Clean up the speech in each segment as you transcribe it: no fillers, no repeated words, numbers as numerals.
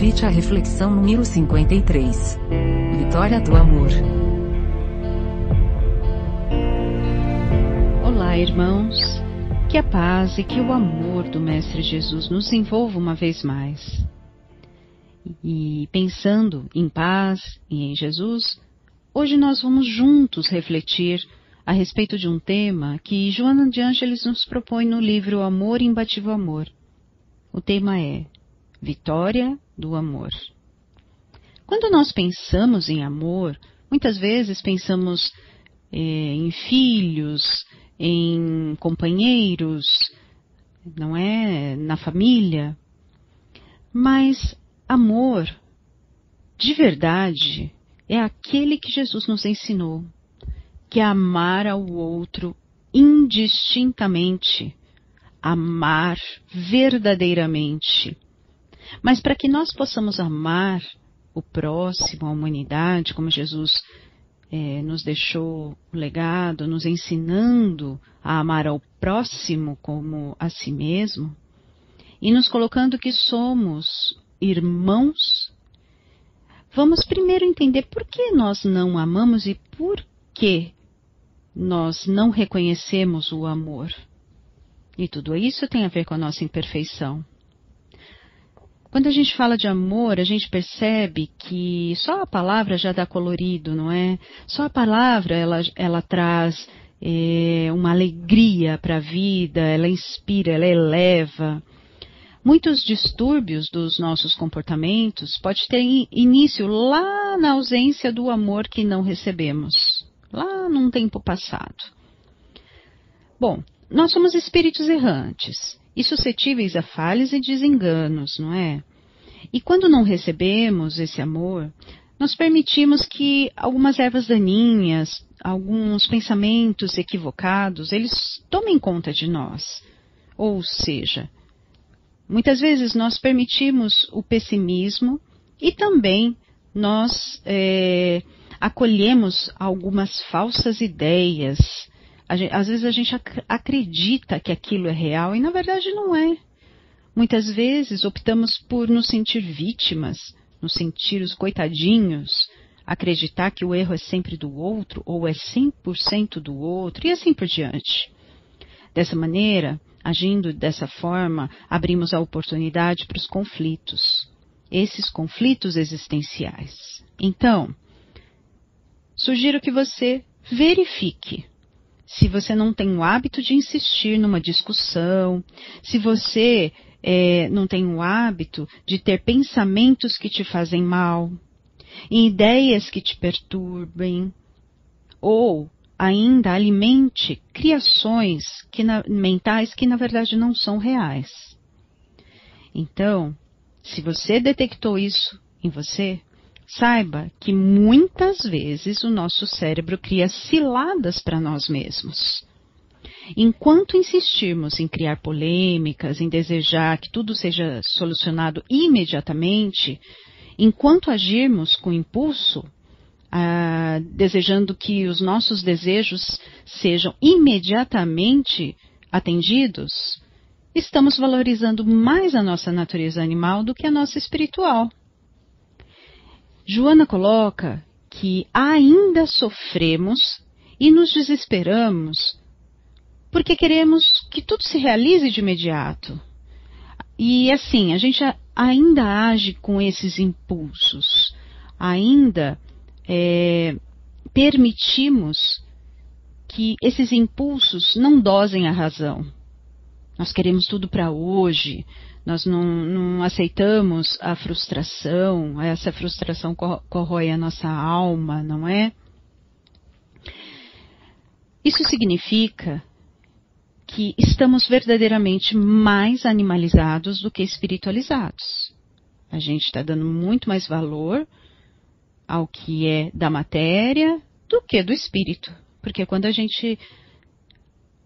Convite à reflexão número 53. Vitória do amor. Olá, irmãos. Que a paz e que o amor do Mestre Jesus nos envolva uma vez mais. E pensando em paz e em Jesus, hoje nós vamos juntos refletir a respeito de um tema que Joana de Ângeles nos propõe no livro Amor e Imbatível Amor. O tema é Vitória do Amor. Quando nós pensamos em amor, muitas vezes pensamos em filhos, em companheiros, não é? Na família. Mas amor, de verdade, é aquele que Jesus nos ensinou, que é amar ao outro indistintamente, amar verdadeiramente. Mas para que nós possamos amar o próximo, a humanidade, como Jesus nos deixou o legado, nos ensinando a amar ao próximo como a si mesmo, e nos colocando que somos irmãos, vamos primeiro entender por que nós não amamos e por que nós não reconhecemos o amor. E tudo isso tem a ver com a nossa imperfeição. Quando a gente fala de amor, a gente percebe que só a palavra já dá colorido, não é? Só a palavra ela traz uma alegria para a vida, ela inspira, ela eleva. Muitos distúrbios dos nossos comportamentos podem ter início lá na ausência do amor que não recebemos, lá num tempo passado. Bom, nós somos espíritos errantes e suscetíveis a falhas e desenganos, não é? E quando não recebemos esse amor, nós permitimos que algumas ervas daninhas, alguns pensamentos equivocados, eles tomem conta de nós. Ou seja, muitas vezes nós permitimos o pessimismo e também nós acolhemos algumas falsas ideias. Às vezes a gente acredita que aquilo é real e na verdade não é. Muitas vezes optamos por nos sentir vítimas, nos sentir os coitadinhos, acreditar que o erro é sempre do outro ou é 100% do outro e assim por diante. Dessa maneira, agindo dessa forma, abrimos a oportunidade para os conflitos, esses conflitos existenciais. Então, sugiro que você verifique. Se você não tem o hábito de insistir numa discussão, se você não tem o hábito de ter pensamentos que te fazem mal, ideias que te perturbem, ou ainda alimente criações mentais que na verdade não são reais. Então, se você detectou isso em você, saiba que muitas vezes o nosso cérebro cria ciladas para nós mesmos. Enquanto insistirmos em criar polêmicas, em desejar que tudo seja solucionado imediatamente, enquanto agirmos com impulso, desejando que os nossos desejos sejam imediatamente atendidos, estamos valorizando mais a nossa natureza animal do que a nossa espiritual. Joana coloca que ainda sofremos e nos desesperamos porque queremos que tudo se realize de imediato. E assim, a gente ainda age com esses impulsos, ainda permitimos que esses impulsos não dosem a razão. Nós queremos tudo para hoje, nós não aceitamos a frustração, essa frustração corrói a nossa alma, não é? Isso significa que estamos verdadeiramente mais animalizados do que espiritualizados. A gente está dando muito mais valor ao que é da matéria do que do espírito. Porque quando a gente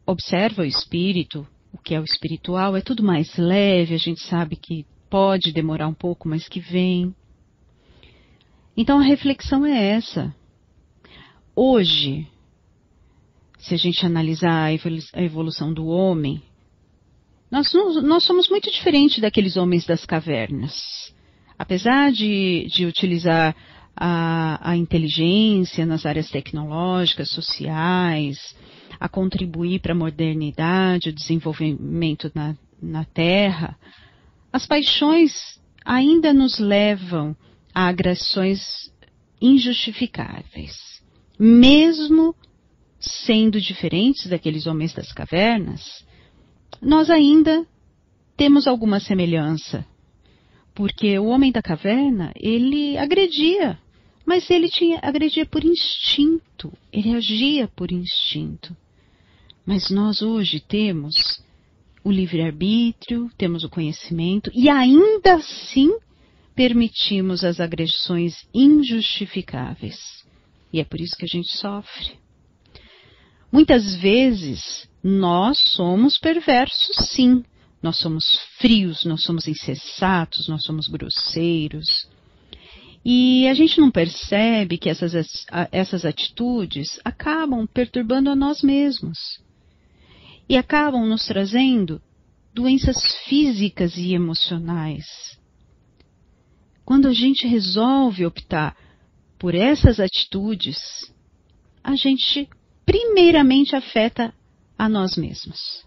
observa o espírito, o que é o espiritual, é tudo mais leve, a gente sabe que pode demorar um pouco, mas que vem. Então a reflexão é essa. Hoje, se a gente analisar a evolução do homem, nós somos muito diferentes daqueles homens das cavernas. Apesar de utilizar a inteligência nas áreas tecnológicas, sociais, a contribuir para a modernidade, o desenvolvimento na Terra, as paixões ainda nos levam a agressões injustificáveis. Mesmo sendo diferentes daqueles homens das cavernas, nós ainda temos alguma semelhança. Porque o homem da caverna, ele agredia, mas ele agredia por instinto, ele agia por instinto. Mas nós hoje temos o livre-arbítrio, temos o conhecimento e ainda assim permitimos as agressões injustificáveis. E é por isso que a gente sofre. Muitas vezes nós somos perversos, sim. Nós somos frios, nós somos insensatos, nós somos grosseiros. E a gente não percebe que essas atitudes acabam perturbando a nós mesmos. E acabam nos trazendo doenças físicas e emocionais. Quando a gente resolve optar por essas atitudes, a gente primeiramente afeta a nós mesmos.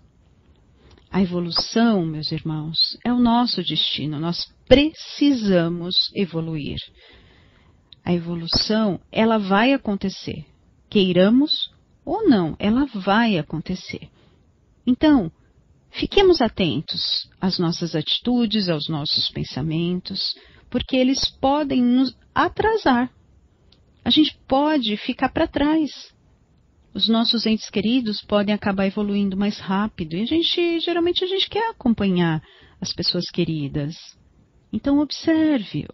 A evolução, meus irmãos, é o nosso destino. Nós precisamos evoluir. A evolução, ela vai acontecer. Queiramos ou não, ela vai acontecer. Então, fiquemos atentos às nossas atitudes, aos nossos pensamentos, porque eles podem nos atrasar. A gente pode ficar para trás. Os nossos entes queridos podem acabar evoluindo mais rápido e geralmente a gente quer acompanhar as pessoas queridas. Então observe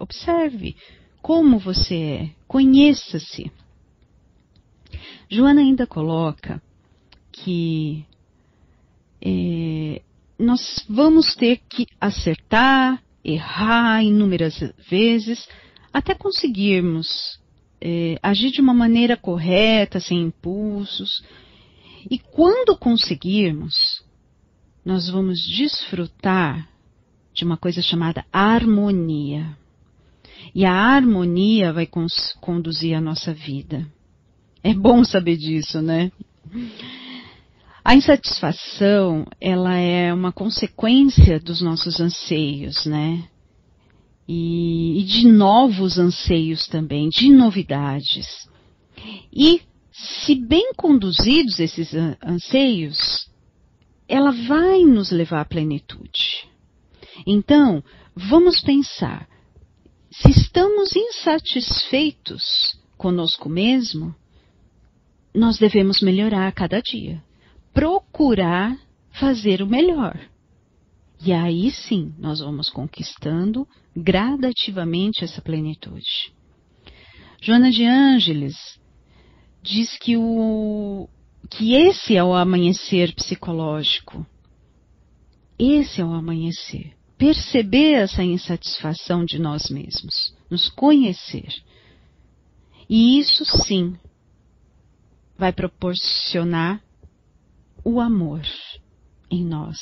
como você é, conheça-se. Joana ainda coloca que nós vamos ter que acertar, errar inúmeras vezes, até conseguirmos agir de uma maneira correta, sem impulsos. E quando conseguirmos, nós vamos desfrutar de uma coisa chamada harmonia. E a harmonia vai conduzir a nossa vida. É bom saber disso, né? A insatisfação, ela é uma consequência dos nossos anseios, né? E de novos anseios também, de novidades. E, se bem conduzidos esses anseios, ela vai nos levar à plenitude. Então, vamos pensar, se estamos insatisfeitos conosco mesmo, nós devemos melhorar a cada dia. Procurar fazer o melhor. E aí sim, nós vamos conquistando gradativamente essa plenitude. Joana de Ângeles diz que esse é o amanhecer psicológico. Esse é o amanhecer. Perceber essa insatisfação de nós mesmos. Nos conhecer. E isso sim vai proporcionar o amor em nós.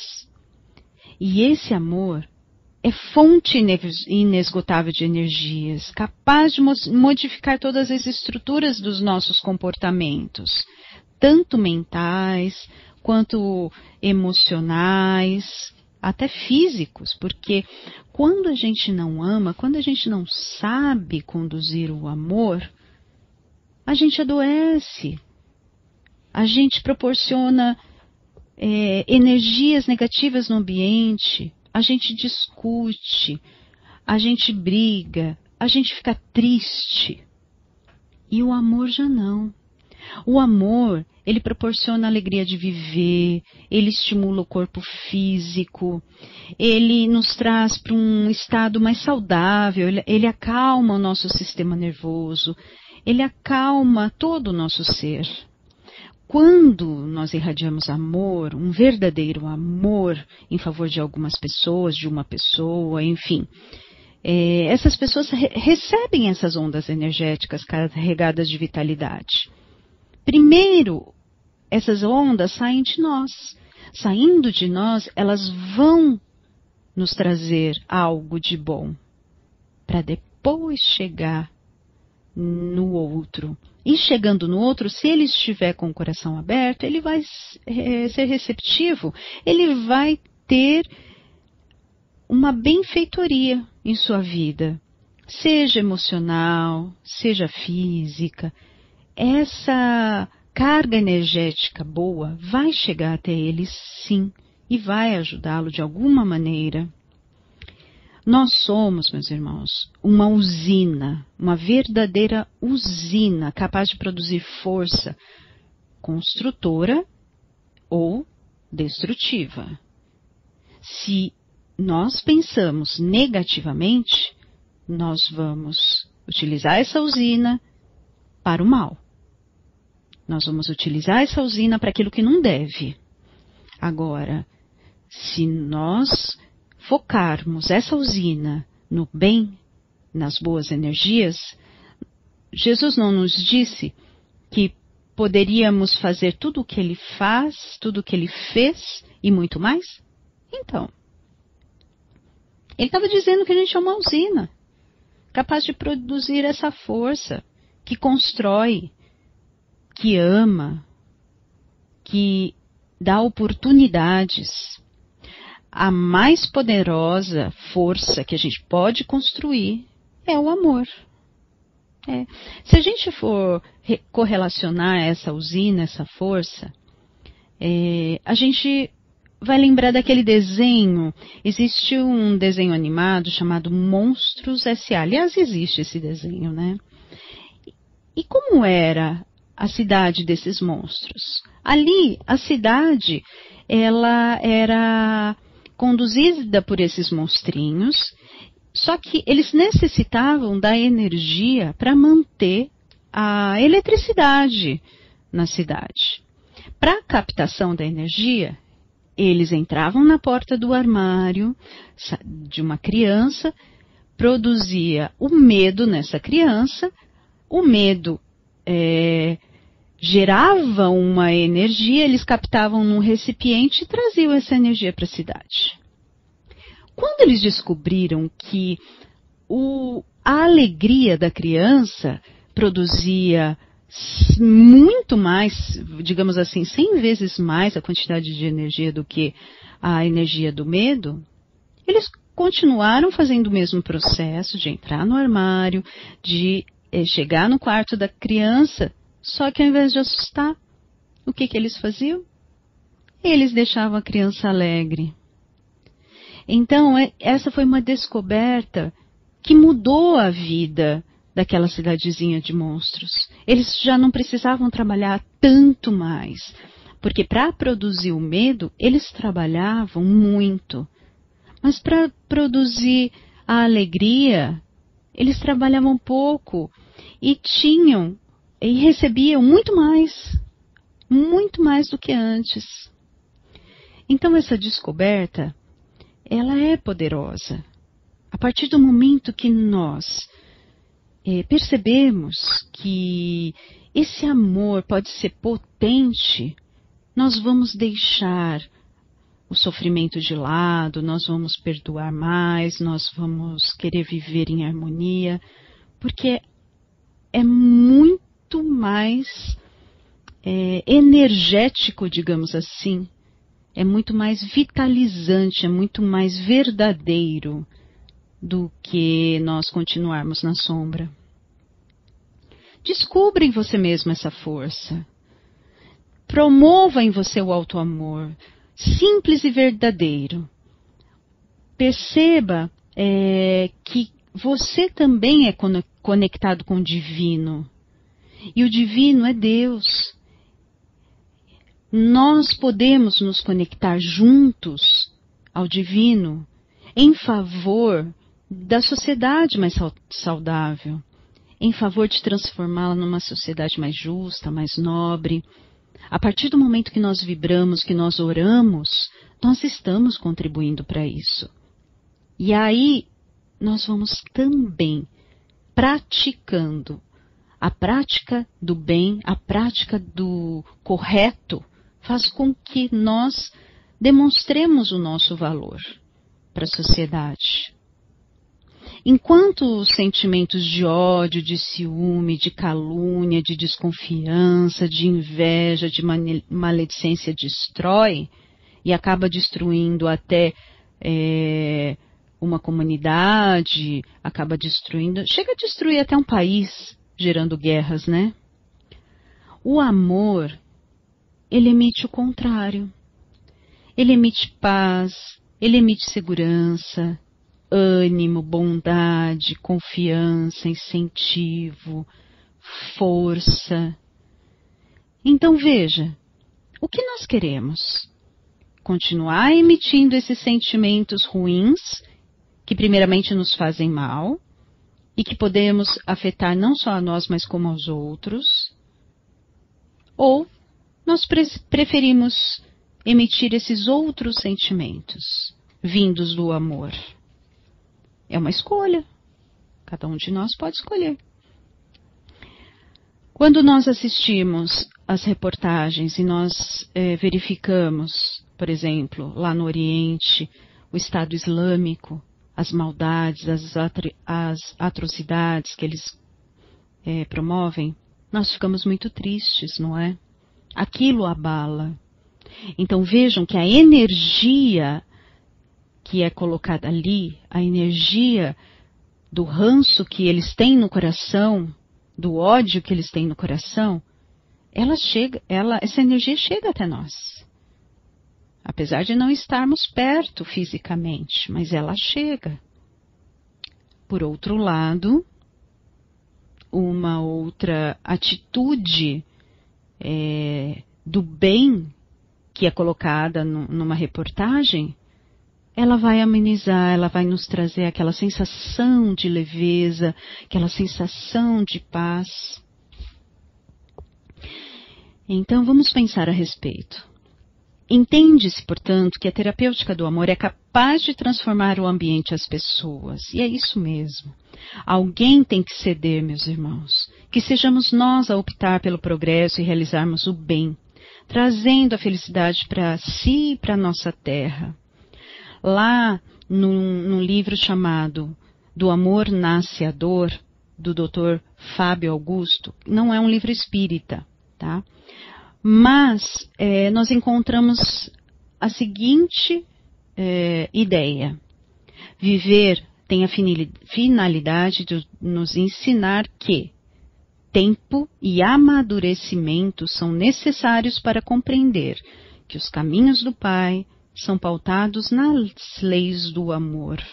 E esse amor é fonte inesgotável de energias, capaz de modificar todas as estruturas dos nossos comportamentos, tanto mentais, quanto emocionais, até físicos, porque quando a gente não ama, quando a gente não sabe conduzir o amor, a gente adoece, a gente proporciona energias negativas no ambiente, a gente discute, a gente briga, a gente fica triste. E o amor já não. O amor, ele proporciona a alegria de viver, ele estimula o corpo físico, ele nos traz para um estado mais saudável, ele acalma o nosso sistema nervoso, ele acalma todo o nosso ser. Quando nós irradiamos amor, um verdadeiro amor em favor de algumas pessoas, de uma pessoa, enfim, essas pessoas recebem essas ondas energéticas carregadas de vitalidade. Primeiro, essas ondas saem de nós. Saindo de nós, elas vão nos trazer algo de bom. para depois chegar no outro. E chegando no outro, se ele estiver com o coração aberto, ele vai ser receptivo, ele vai ter uma benfeitoria em sua vida, seja emocional, seja física. Essa carga energética boa vai chegar até ele, sim, e vai ajudá-lo de alguma maneira. Nós somos, meus irmãos, uma usina, uma verdadeira usina capaz de produzir força construtora ou destrutiva. Se nós pensamos negativamente, nós vamos utilizar essa usina para o mal. Nós vamos utilizar essa usina para aquilo que não deve. Agora, se nós focarmos essa usina no bem, nas boas energias, Jesus não nos disse que poderíamos fazer tudo o que ele faz, tudo o que ele fez e muito mais? Então, ele estava dizendo que a gente é uma usina, capaz de produzir essa força, que constrói, que ama, que dá oportunidades. A mais poderosa força que a gente pode construir é o amor. Se a gente for correlacionar essa usina, essa força, a gente vai lembrar daquele desenho. Existe um desenho animado chamado Monstros S.A. Aliás, existe esse desenho, né? E como era a cidade desses monstros? Ali, a cidade, ela era conduzida por esses monstrinhos, só que eles necessitavam da energia para manter a eletricidade na cidade. Para a captação da energia, eles entravam na porta do armário de uma criança, produzia o medo nessa criança, o medo gerava uma energia, eles captavam num recipiente e traziam essa energia para a cidade. Quando eles descobriram que a alegria da criança produzia muito mais, digamos assim, 100 vezes mais a quantidade de energia do que a energia do medo, eles continuaram fazendo o mesmo processo de entrar no armário, de chegar no quarto da criança. Só que ao invés de assustar, o que eles faziam? Eles deixavam a criança alegre. Então, essa foi uma descoberta que mudou a vida daquela cidadezinha de monstros. Eles já não precisavam trabalhar tanto mais, porque para produzir o medo, eles trabalhavam muito. Mas para produzir a alegria, eles trabalhavam pouco e recebiam muito mais do que antes. Então essa descoberta, ela é poderosa. A partir do momento que nós percebemos que esse amor pode ser potente, nós vamos deixar o sofrimento de lado, nós vamos perdoar mais, nós vamos querer viver em harmonia, porque é muito mais energético, digamos assim, é muito mais vitalizante, é muito mais verdadeiro do que nós continuarmos na sombra. Descubra em você mesmo essa força. Promova em você o auto-amor, simples e verdadeiro. Perceba que você também é conectado com o divino. E o divino é Deus. Nós podemos nos conectar juntos ao divino em favor da sociedade mais saudável, em favor de transformá-la numa sociedade mais justa, mais nobre. A partir do momento que nós vibramos, que nós oramos, nós estamos contribuindo para isso. E aí nós vamos também praticando a prática do bem, a prática do correto, faz com que nós demonstremos o nosso valor para a sociedade. Enquanto os sentimentos de ódio, de ciúme, de calúnia, de desconfiança, de inveja, de maledicência destrói e acaba destruindo até uma comunidade, acaba destruindo, chega a destruir até um país, gerando guerras, né? O amor, ele emite o contrário. Ele emite paz, ele emite segurança, ânimo, bondade, confiança, incentivo, força. Então veja, o que nós queremos? Continuar emitindo esses sentimentos ruins, que primeiramente nos fazem mal, e que podemos afetar não só a nós, mas como aos outros? Ou nós preferimos emitir esses outros sentimentos, vindos do amor? É uma escolha. Cada um de nós pode escolher. Quando nós assistimos às reportagens e nós verificamos, por exemplo, lá no Oriente, o Estado Islâmico, as maldades, as atrocidades que eles promovem, nós ficamos muito tristes, não é? Aquilo abala. Então vejam que a energia que é colocada ali, a energia do ranço que eles têm no coração, do ódio que eles têm no coração, essa energia chega até nós. Apesar de não estarmos perto fisicamente, mas ela chega. Por outro lado, uma outra atitude do bem que é colocada numa reportagem, ela vai amenizar, ela vai nos trazer aquela sensação de leveza, aquela sensação de paz. Então, vamos pensar a respeito. Entende-se, portanto, que a terapêutica do amor é capaz de transformar o ambiente e as pessoas. E é isso mesmo. Alguém tem que ceder, meus irmãos. Que sejamos nós a optar pelo progresso e realizarmos o bem, trazendo a felicidade para si e para a nossa terra. Lá, num livro chamado Do Amor Nasce a Dor, do Dr. Fábio Augusto, não é um livro espírita, tá? Mas nós encontramos a seguinte ideia. Viver tem a finalidade de nos ensinar que tempo e amadurecimento são necessários para compreender que os caminhos do Pai são pautados nas leis do amor.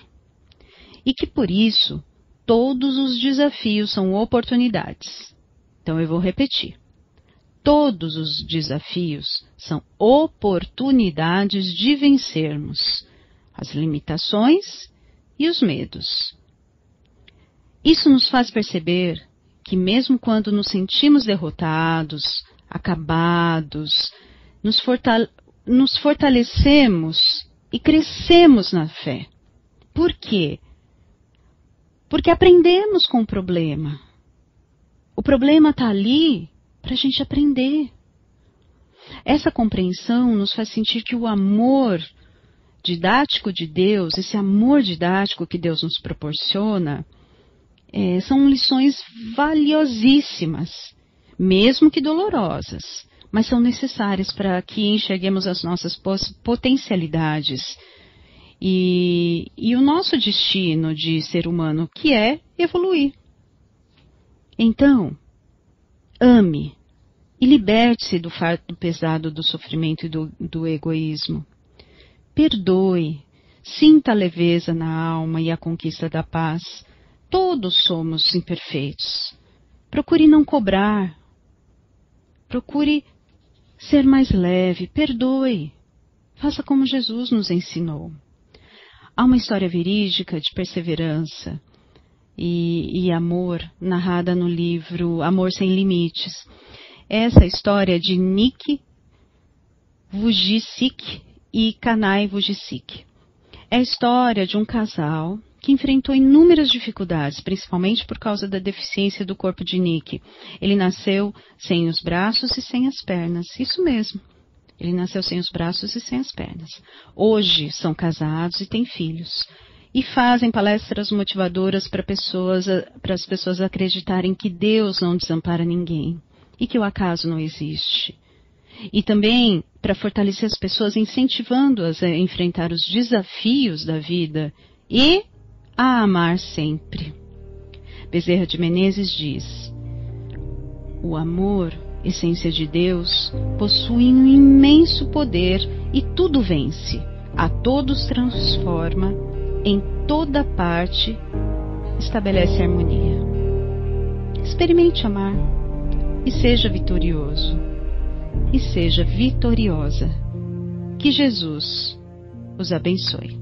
E que por isso, todos os desafios são oportunidades. Então eu vou repetir. Todos os desafios são oportunidades de vencermos as limitações e os medos. Isso nos faz perceber que mesmo quando nos sentimos derrotados, acabados, nos fortalecemos e crescemos na fé. Por quê? Porque aprendemos com o problema. O problema está ali para a gente aprender. Essa compreensão nos faz sentir que o amor didático de Deus, esse amor didático que Deus nos proporciona, são lições valiosíssimas, mesmo que dolorosas, mas são necessárias para que enxerguemos as nossas potencialidades e o nosso destino de ser humano, que é evoluir. Então, ame e liberte-se do fardo pesado do sofrimento e do egoísmo. Perdoe, sinta a leveza na alma e a conquista da paz. Todos somos imperfeitos. Procure não cobrar. Procure ser mais leve. Perdoe. Faça como Jesus nos ensinou. Há uma história verídica de perseverança e amor narrada no livro Amor Sem Limites. Essa história é de Nick Vujicic e Kanai Vujicic. É a história de um casal que enfrentou inúmeras dificuldades, principalmente por causa da deficiência do corpo de Nick. Ele nasceu sem os braços e sem as pernas. Isso mesmo. Ele nasceu sem os braços e sem as pernas. Hoje são casados e têm filhos. e fazem palestras motivadoras para as pessoas acreditarem que Deus não desampara ninguém e que o acaso não existe. E também para fortalecer as pessoas, incentivando-as a enfrentar os desafios da vida e a amar sempre. Bezerra de Menezes diz: o amor, essência de Deus, possui um imenso poder e tudo vence, a todos transforma, em toda parte estabelece harmonia. Experimente amar e seja vitorioso. E seja vitoriosa. Que Jesus os abençoe.